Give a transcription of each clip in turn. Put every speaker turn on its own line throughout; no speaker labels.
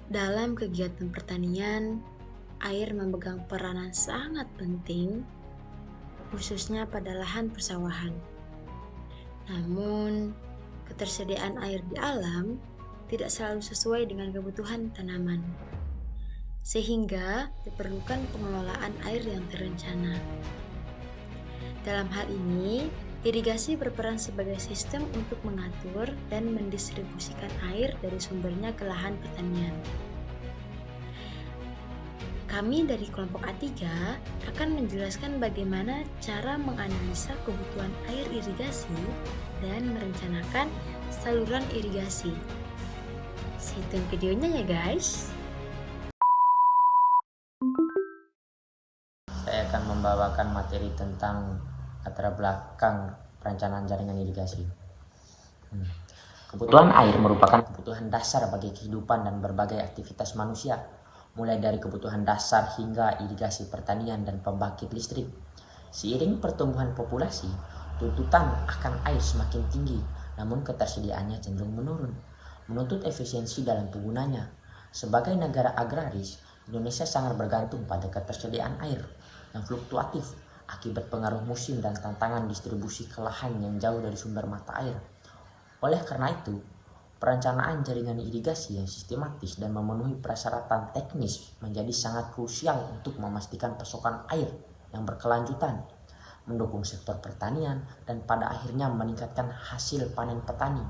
Dalam kegiatan pertanian, air memegang peranan sangat penting, khususnya pada lahan persawahan. Namun, ketersediaan air di alam tidak selalu sesuai dengan kebutuhan tanaman, sehingga diperlukan pengelolaan air yang terencana. Dalam hal ini, irigasi berperan sebagai sistem untuk mengatur dan mendistribusikan air dari sumbernya ke lahan pertanian. Kami dari kelompok A3 akan menjelaskan bagaimana cara menganalisa kebutuhan air irigasi dan merencanakan saluran irigasi. Stay tune videonya ya guys.
Saya akan membawakan materi tentang latar belakang perencanaan jaringan irigasi. Kebutuhan air merupakan kebutuhan dasar bagi kehidupan dan berbagai aktivitas manusia, mulai dari kebutuhan dasar hingga irigasi pertanian dan pembangkit listrik. Seiring pertumbuhan populasi, tuntutan akan air semakin tinggi, namun ketersediaannya cenderung menurun, menuntut efisiensi dalam penggunanya. Sebagai negara agraris, Indonesia sangat bergantung pada ketersediaan air yang fluktuatif akibat pengaruh musim dan tantangan distribusi ke lahan yang jauh dari sumber mata air. Oleh karena itu, perencanaan jaringan irigasi yang sistematis dan memenuhi persyaratan teknis menjadi sangat krusial untuk memastikan pasokan air yang berkelanjutan, mendukung sektor pertanian, dan pada akhirnya meningkatkan hasil panen petani.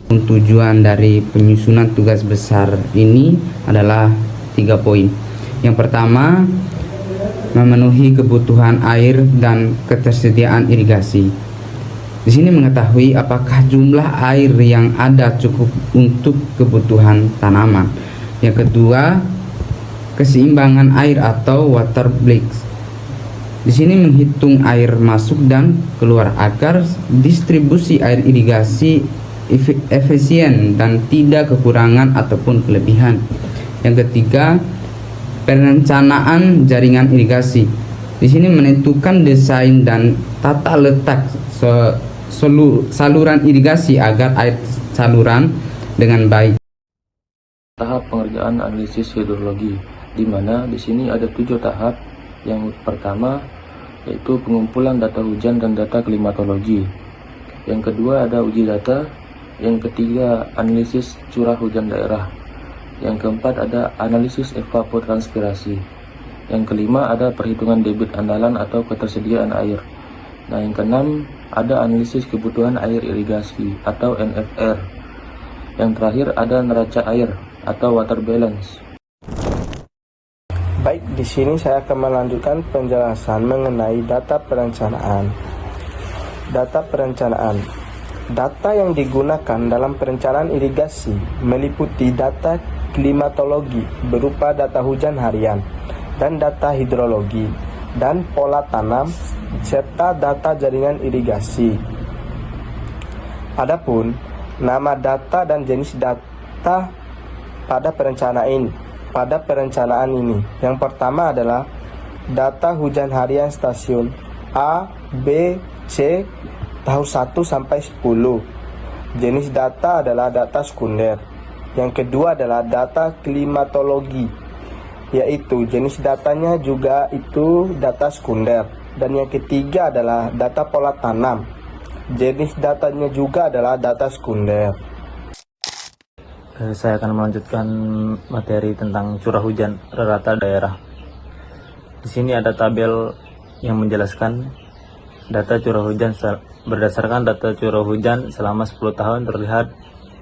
Tujuan dari penyusunan tugas besar ini adalah 3 poin. Yang pertama, memenuhi kebutuhan air dan ketersediaan irigasi. Di sini mengetahui apakah jumlah air yang ada cukup untuk kebutuhan tanaman. Yang kedua, keseimbangan air atau water balance. Di sini menghitung air masuk dan keluar agar distribusi air irigasi efisien dan tidak kekurangan ataupun kelebihan. Yang ketiga, perencanaan jaringan irigasi. Di sini menentukan desain dan tata letak saluran irigasi agar air saluran dengan baik.
Tahap pengerjaan analisis hidrologi, di mana di sini ada 7 tahap. Yang pertama yaitu pengumpulan data hujan dan data klimatologi. Yang kedua ada uji data. Yang ketiga analisis curah hujan daerah. Yang keempat ada analisis evapotranspirasi. Yang kelima ada perhitungan debit andalan atau ketersediaan air. Nah, yang keenam ada analisis kebutuhan air irigasi atau NFR. Yang terakhir ada neraca air atau water balance.
Baik, di sini saya akan melanjutkan penjelasan mengenai data perencanaan. Data perencanaan. Data yang digunakan dalam perencanaan irigasi meliputi data klimatologi berupa data hujan harian dan data hidrologi dan pola tanam serta data jaringan irigasi. Adapun nama data dan jenis data pada perencanaan ini. Yang pertama adalah data hujan harian stasiun A, B, C tahun 1 sampai 10. Jenis data adalah data sekunder. Yang kedua adalah data klimatologi, yaitu jenis datanya juga itu data sekunder. Dan yang ketiga adalah data pola tanam. Jenis datanya juga adalah data sekunder.
Saya akan melanjutkan materi tentang curah hujan rata daerah. Di sini ada tabel yang menjelaskan data curah hujan. Berdasarkan data curah hujan selama 10 tahun terlihat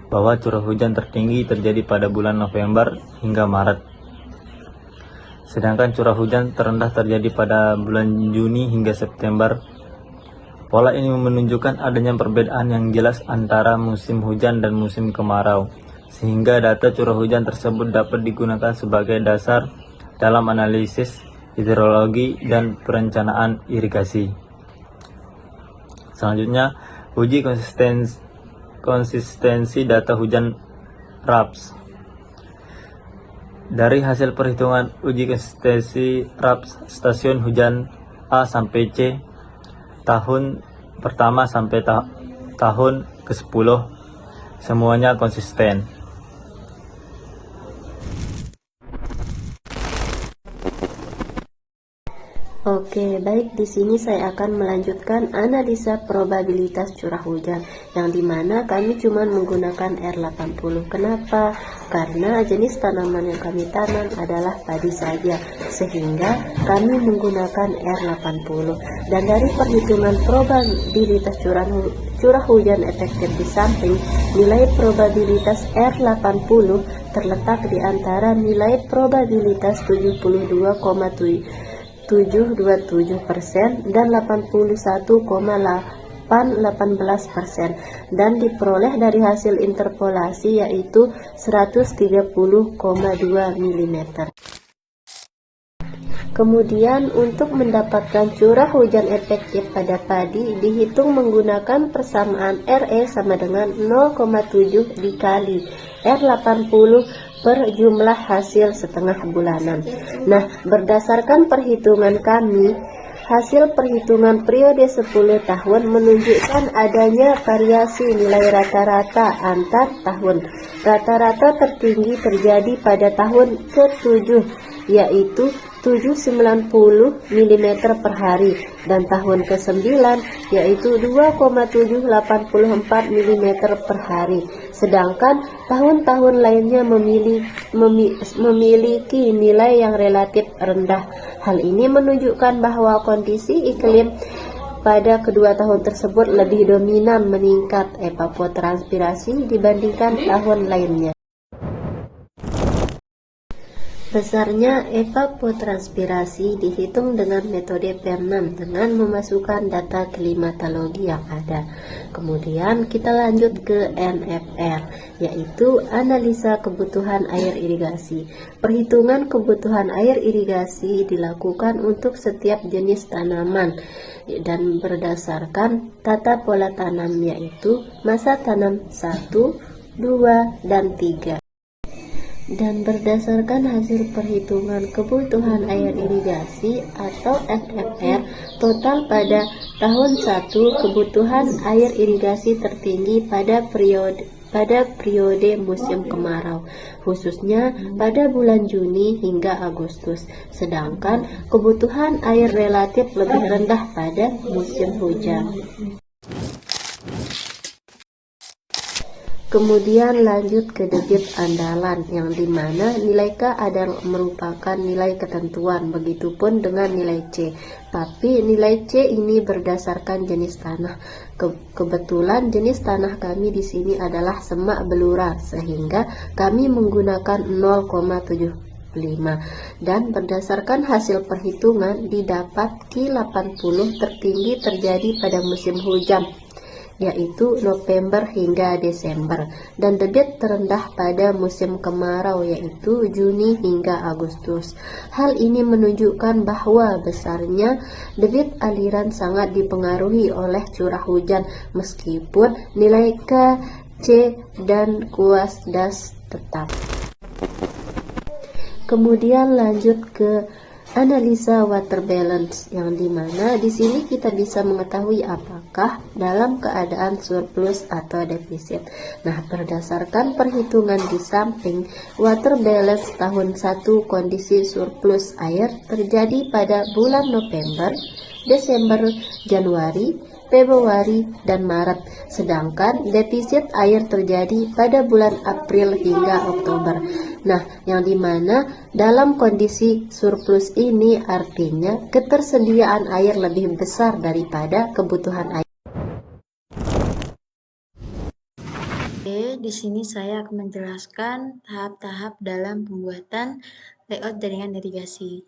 bahwa curah hujan tertinggi terjadi pada bulan November hingga Maret. Sedangkan curah hujan terendah terjadi pada bulan Juni hingga September. Pola ini menunjukkan adanya perbedaan yang jelas antara musim hujan dan musim kemarau, sehingga data curah hujan tersebut dapat digunakan sebagai dasar dalam analisis hidrologi dan perencanaan irigasi. Selanjutnya, uji konsistensi data hujan RAPS. Dari hasil perhitungan uji konsistensi RAPS stasiun hujan A sampai C tahun pertama sampai tahun ke-10 semuanya konsisten.
Oke, baik, di sini saya akan melanjutkan analisa probabilitas curah hujan, yang dimana kami cuma menggunakan R80. Kenapa? Karena jenis tanaman yang kami tanam adalah padi saja, sehingga kami menggunakan R80. Dan dari perhitungan probabilitas curah hujan efektif di samping, nilai probabilitas R80 terletak di antara nilai probabilitas 72,727% dan 81,818% dan diperoleh dari hasil interpolasi yaitu 130,2 mm. Kemudian untuk mendapatkan curah hujan efektif pada padi dihitung menggunakan persamaan RE sama dengan 0,7 dikali R80 per jumlah hasil setengah bulanan. Nah, berdasarkan perhitungan kami, hasil perhitungan periode 10 tahun menunjukkan adanya variasi nilai rata-rata antar tahun. Rata-rata tertinggi terjadi pada tahun ke-7, yaitu 790 mm per hari, dan tahun ke-9 yaitu 2,784 mm per hari. Sedangkan tahun-tahun lainnya memiliki nilai yang relatif rendah. Hal ini menunjukkan bahwa kondisi iklim pada kedua tahun tersebut lebih dominan meningkat evapotranspirasi dibandingkan tahun lainnya. Besarnya evapotranspirasi dihitung dengan metode PEM6 dengan memasukkan data klimatologi yang ada. Kemudian kita lanjut ke NFR, yaitu analisa kebutuhan air irigasi. Perhitungan kebutuhan air irigasi dilakukan untuk setiap jenis tanaman dan berdasarkan tata pola tanam, yaitu masa tanam 1, 2, dan 3. Dan berdasarkan hasil perhitungan kebutuhan air irigasi atau NFR total pada tahun 1, kebutuhan air irigasi tertinggi pada periode musim kemarau, khususnya pada bulan Juni hingga Agustus, sedangkan kebutuhan air relatif lebih rendah pada musim hujan. Kemudian lanjut ke debit andalan, yang dimana nilai K adalah merupakan nilai ketentuan, begitupun dengan nilai C. Tapi nilai C ini berdasarkan jenis tanah. Kebetulan jenis tanah kami di sini adalah semak belura, sehingga kami menggunakan 0,75. Dan berdasarkan hasil perhitungan didapat Q80 tertinggi terjadi pada musim hujan, yaitu November hingga Desember, dan debit terendah pada musim kemarau, yaitu Juni hingga Agustus. Hal ini menunjukkan bahwa besarnya debit aliran sangat dipengaruhi oleh curah hujan, meskipun nilai K, C, dan kuas das tetap. Kemudian lanjut ke analisa water balance, yang dimana di sini kita bisa mengetahui apakah dalam keadaan surplus atau defisit. Nah, berdasarkan perhitungan di samping, water balance tahun 1 kondisi surplus air terjadi pada bulan November, Desember, Januari, Februari, dan Maret, sedangkan defisit air terjadi pada bulan April hingga Oktober. Nah, yang dimana dalam kondisi surplus ini artinya ketersediaan air lebih besar daripada kebutuhan air.
Oke, di sini saya akan menjelaskan tahap-tahap dalam pembuatan layout jaringan irigasi.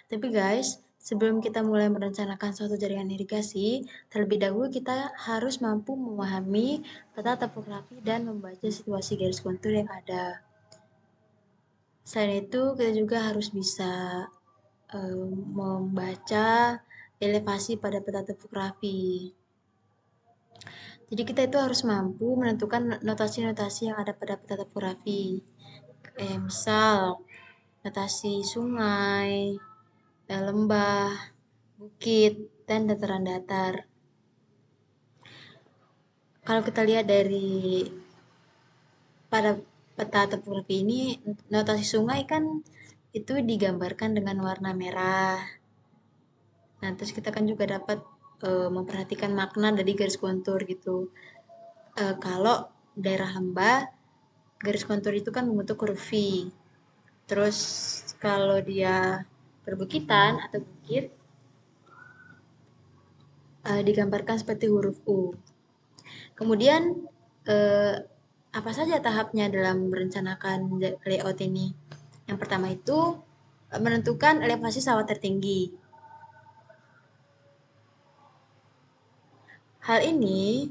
Tapi guys, sebelum kita mulai merencanakan suatu jaringan irigasi, terlebih dahulu kita harus mampu memahami tata topografi dan membaca situasi garis kontur yang ada. Selain itu, kita juga harus bisa membaca elevasi pada peta topografi. Jadi kita itu harus mampu menentukan notasi-notasi yang ada pada peta topografi. Misal, notasi sungai, lembah, bukit, dan dataran datar. Kalau kita lihat dari pada peta topografi ini, notasi sungai kan itu digambarkan dengan warna merah. Nah, terus kita kan juga dapat memperhatikan makna dari garis kontur gitu. Kalau daerah lembah, garis kontur itu kan membentuk huruf V. Terus kalau dia perbukitan atau bukit, digambarkan seperti huruf U. Kemudian eh, apa saja tahapnya dalam merencanakan layout ini? Yang pertama itu menentukan elevasi sawah tertinggi. Hal ini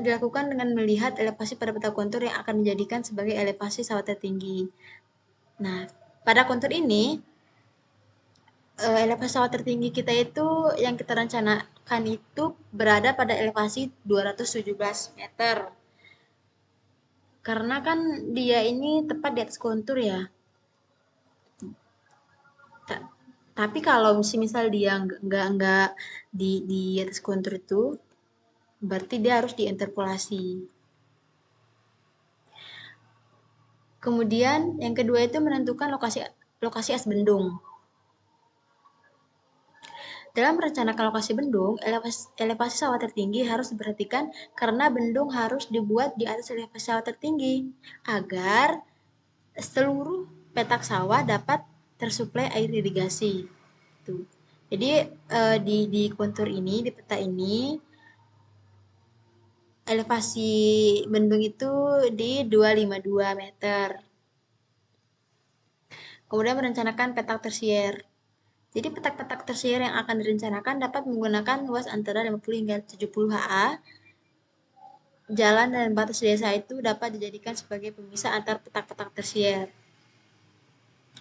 dilakukan dengan melihat elevasi pada peta kontur yang akan dijadikan sebagai elevasi sawah tertinggi. Nah, pada kontur ini elevasi sawah tertinggi kita itu yang kita rencanakan itu berada pada elevasi 217 meter. Karena kan dia ini tepat di atas kontur ya. Tapi kalau misal dia nggak di atas kontur itu, berarti dia harus diinterpolasi. Kemudian yang kedua itu menentukan lokasi as bendung. Dalam merencanakan lokasi bendung, elevasi sawah tertinggi harus diperhatikan karena bendung harus dibuat di atas elevasi sawah tertinggi agar seluruh petak sawah dapat tersuplai air irigasi. Tuh. Jadi di kontur ini, di peta ini, elevasi bendung itu di 252 meter. Kemudian merencanakan petak tersier. Jadi petak-petak tersier yang akan direncanakan dapat menggunakan luas antara 50 hingga 70 ha. Jalan dan batas desa itu dapat dijadikan sebagai pemisah antar petak-petak tersier.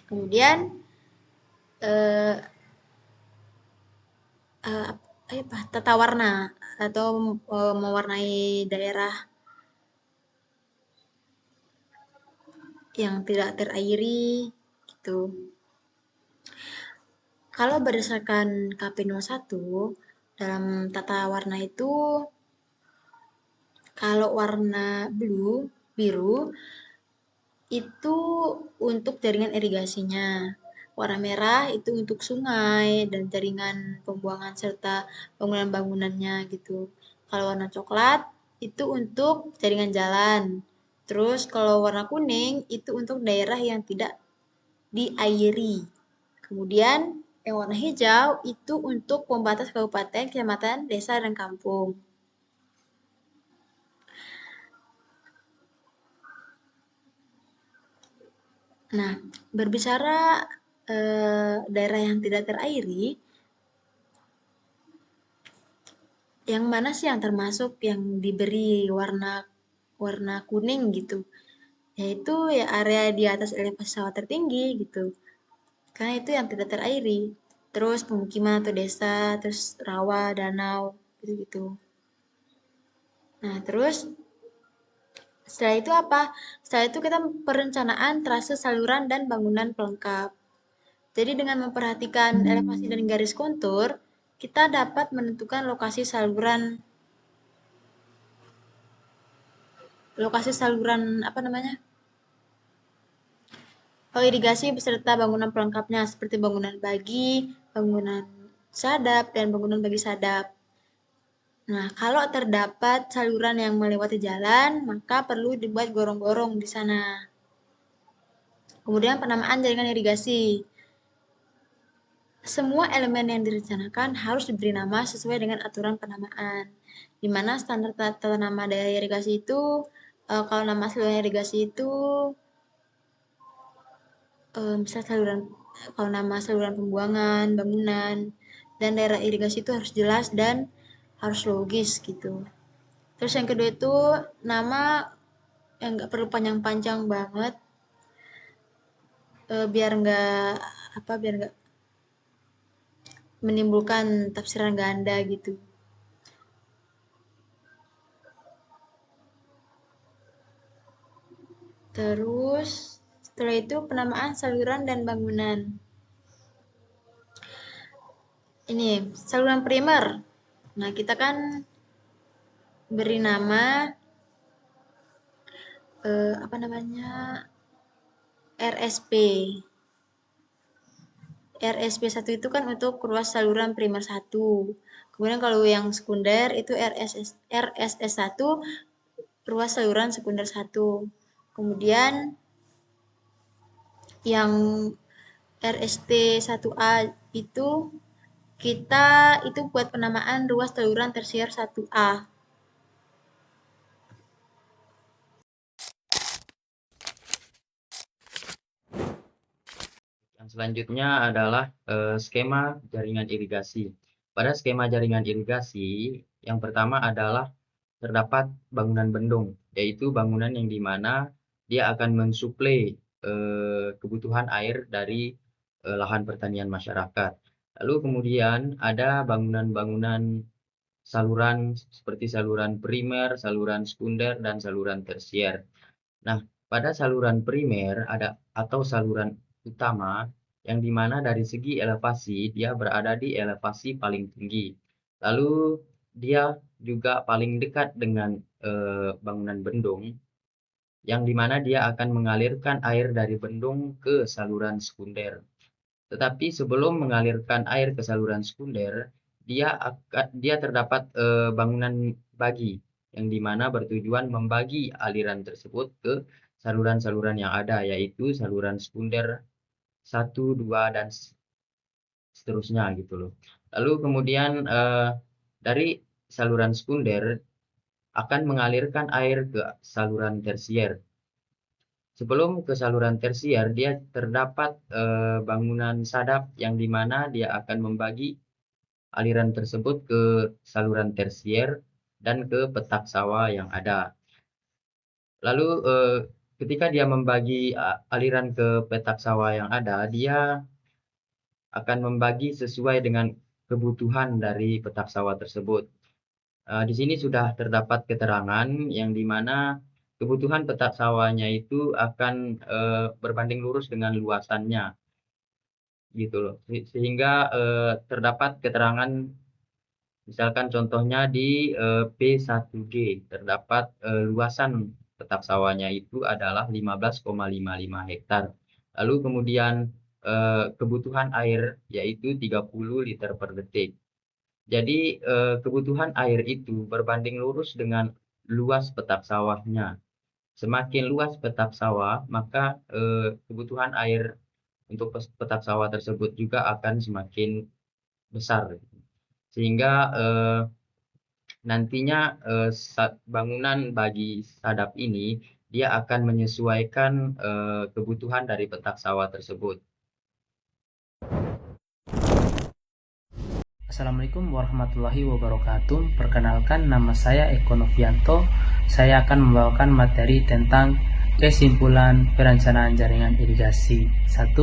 Kemudian tata warna atau mewarnai daerah yang tidak terairi gitu. Kalau berdasarkan KP01 dalam tata warna itu kalau warna biru itu untuk jaringan irigasinya. Warna merah itu untuk sungai dan jaringan pembuangan serta bangunan-bangunannya gitu. Kalau warna coklat itu untuk jaringan jalan. Terus kalau warna kuning itu untuk daerah yang tidak diairi. Kemudian yang warna hijau itu untuk pembatas kabupaten, kecamatan, desa, dan kampung. Nah, berbicara daerah yang tidak terairi, yang mana sih yang termasuk yang diberi warna kuning gitu? Yaitu ya area di atas elevasi sawah tertinggi gitu. Karena itu yang tidak terairi. Terus pemukiman atau desa, terus rawa, danau, gitu-gitu. Nah, terus setelah itu apa? Setelah itu kita perencanaan trase saluran dan bangunan pelengkap. Jadi dengan memperhatikan elevasi dan garis kontur, kita dapat menentukan lokasi saluran apa namanya? Irigasi beserta bangunan pelengkapnya seperti bangunan bagi, bangunan sadap, dan bangunan bagi sadap. Nah, kalau terdapat saluran yang melewati jalan, maka perlu dibuat gorong-gorong di sana. Kemudian penamaan jaringan irigasi. Semua elemen yang direncanakan harus diberi nama sesuai dengan aturan penamaan. Di mana standar tata nama daerah irigasi itu, kalau nama saluran irigasi itu, misal kalau nama saluran pembuangan, bangunan, dan daerah irigasi itu harus jelas dan harus logis gitu. Terus yang kedua itu nama yang nggak perlu panjang-panjang banget, biar nggak menimbulkan tafsiran ganda gitu. Terus setelah itu penamaan saluran dan bangunan. Ini saluran primer. Nah, kita kan beri nama apa namanya? RSP. RSP1 itu kan untuk ruas saluran primer 1. Kemudian kalau yang sekunder itu RSS1 ruas saluran sekunder 1. Kemudian yang RST1A itu kita itu buat penamaan ruas saluran tersier 1A.
Yang selanjutnya adalah skema jaringan irigasi. Pada skema jaringan irigasi, yang pertama adalah terdapat bangunan bendung, yaitu bangunan yang dimana dia akan mensuplai kebutuhan air dari lahan pertanian masyarakat. Lalu kemudian ada bangunan-bangunan saluran seperti saluran primer, saluran sekunder, dan saluran tersier. Nah, pada saluran primer atau saluran utama yang dimana dari segi elevasi dia berada di elevasi paling tinggi. Lalu dia juga paling dekat dengan bangunan bendung yang dimana dia akan mengalirkan air dari bendung ke saluran sekunder. Tetapi sebelum mengalirkan air ke saluran sekunder, dia terdapat bangunan bagi yang dimana bertujuan membagi aliran tersebut ke saluran-saluran yang ada, yaitu saluran sekunder 1, 2, dan seterusnya gitu loh. Lalu kemudian dari saluran sekunder akan mengalirkan air ke saluran tersier. Sebelum ke saluran tersier, dia terdapat bangunan sadap yang dimana dia akan membagi aliran tersebut ke saluran tersier dan ke petak sawah yang ada. Lalu ketika dia membagi aliran ke petak sawah yang ada, dia akan membagi sesuai dengan kebutuhan dari petak sawah tersebut. Di sini sudah terdapat keterangan yang dimana kebutuhan petak sawahnya itu akan berbanding lurus dengan luasannya, gitu loh. Sehingga terdapat keterangan, misalkan contohnya di P1G terdapat luasan petak sawahnya itu adalah 15,55 hektar. Lalu kemudian kebutuhan air yaitu 30 liter per detik. Jadi kebutuhan air itu berbanding lurus dengan luas petak sawahnya. Semakin luas petak sawah, maka kebutuhan air untuk petak sawah tersebut juga akan semakin besar. Sehingga nantinya bangunan bagi sadap ini dia akan menyesuaikan kebutuhan dari petak sawah tersebut.
Assalamualaikum warahmatullahi wabarakatuh. Perkenalkan, nama saya Eko Novianto. Saya akan membawakan materi tentang kesimpulan perencanaan jaringan irigasi. 1.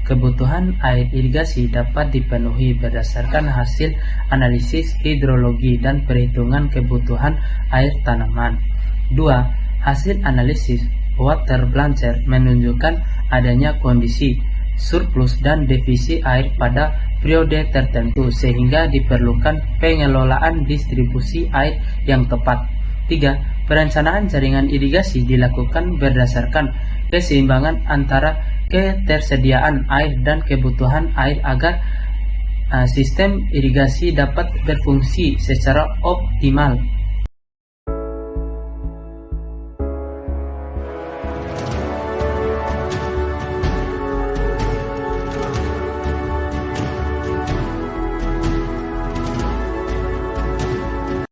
Kebutuhan air irigasi dapat dipenuhi berdasarkan hasil analisis hidrologi dan perhitungan kebutuhan air tanaman. 2. Hasil analisis water balancer menunjukkan adanya kondisi surplus dan defisi air pada periode tertentu sehingga diperlukan pengelolaan distribusi air yang tepat. 3. Perencanaan jaringan irigasi dilakukan berdasarkan keseimbangan antara ketersediaan air dan kebutuhan air agar sistem irigasi dapat berfungsi secara optimal.